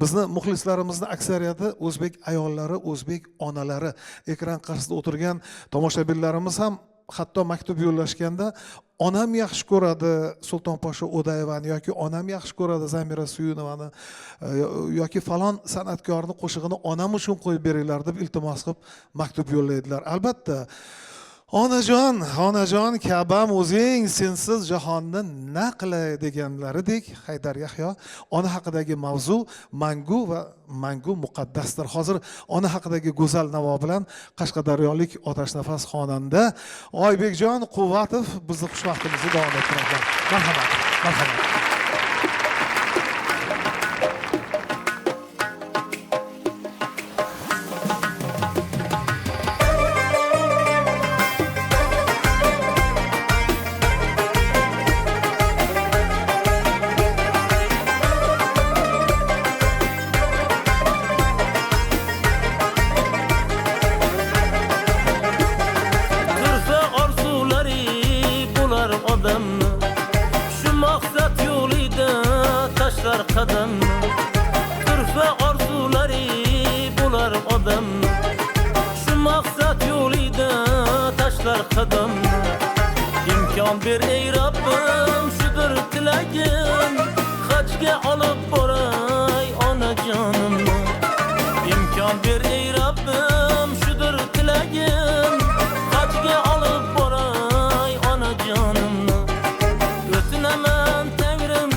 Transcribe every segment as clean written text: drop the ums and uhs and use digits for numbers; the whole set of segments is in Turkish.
Bizni muxlislarimizni aksariyati o'zbek ayollari, o'zbek onalari, ekran qarshisida o'tirgan tomoshabinlarimiz ham hatto maktub yo'llashganda onam yaxshi ko'radi Sultonposhsho O'dayevani yoki onam yaxshi ko'radi Zamira Suyunovani yoki falon san'atkorning qo'shig'ini onam uchun qo'yib beringlar deb iltimos qilib maktub yo'llaydilar. Albatta, onajon Ka'bam o'zing sensiz jahonni na qilay deganlaridek Haydar Yahyo ona haqidagi mavzu mangu muqaddasdir. Hozir ona haqidagi go'zal navo bilan qashqadaryolik otashnafas xonanda Oybekjon Quvvatov bizni xushvaqtimizni davom ettiradi. Marhamat. Turfa orzulari bular odam, shu maqsad yo'lida tashlar qadam. İmkon ber ey Rabbim, shudir tilagim, hajga olib boray onajonimni. İmkon ber ey Rabbim, shudir tilagim, hajga olib boray onajonimni. O'tinaman Tangrim,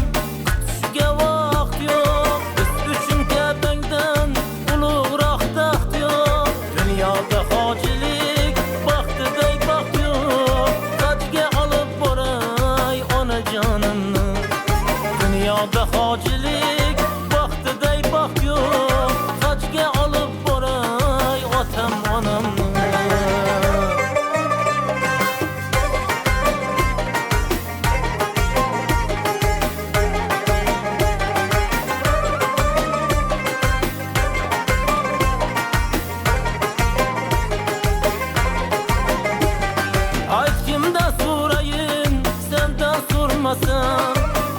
kutishga vaqt yo'q, biz uchun Ka'bangdan ulug'roq taxt yo'q. Dunyoda hojilik baxtiday baxt yo'q, hajga olib boray onajonimni. Dunyoda hojilik baxtiday baxt yo'q, hajga olib boray otam onamni.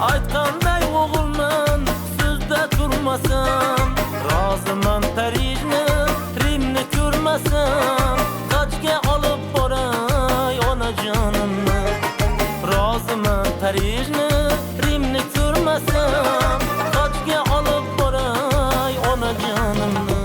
Aytqanday o'g'ilman, so'zda turmasam, roziman Parijni, Rimni ko'rmasam, hajga olib boray onajonimni. Roziman Parijni, Rimni ko'rmasam, hajga olib boray onajonimni.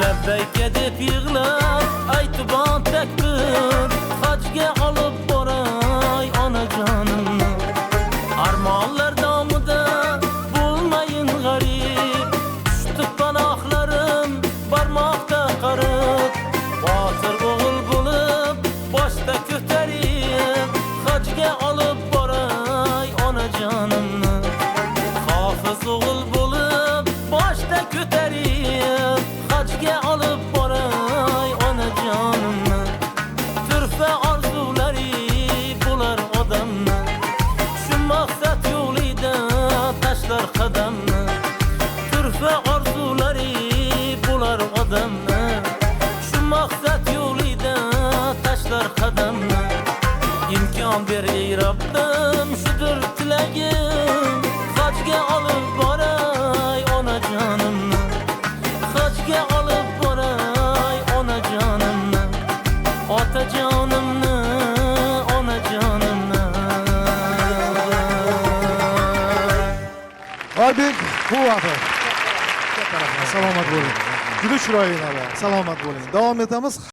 Labbayka deb yig'lab aytibon takbir, hajga olib boray onajonimni. Armonlar domida bo'lmayin g'arib, tushdi panohlarim barmoqda qarib. Botir o'g'il bo'lib boshda ko'tarib, hajga olib boray onajonimni. Hofiz o'g'il bo'lib boshda ko'tarib, hajga olib boray onajonimni. Turfa orzulari bular odamni, shu maqsad yo'lida tashlar qadamni. Turfa orzulari bular odamni, shu maqsad yo'lida tashlar qadamni. İmkon ber ey Rabbim, shudir tilagim, hajga olib boray onajonimni. Hajga olib boray onajonimni, otajonimni, onajonimni. Oybek Quvvatov. Salomat bo'ling. Juda chiroyli navo. Salomat bo'ling. Davom etamiz.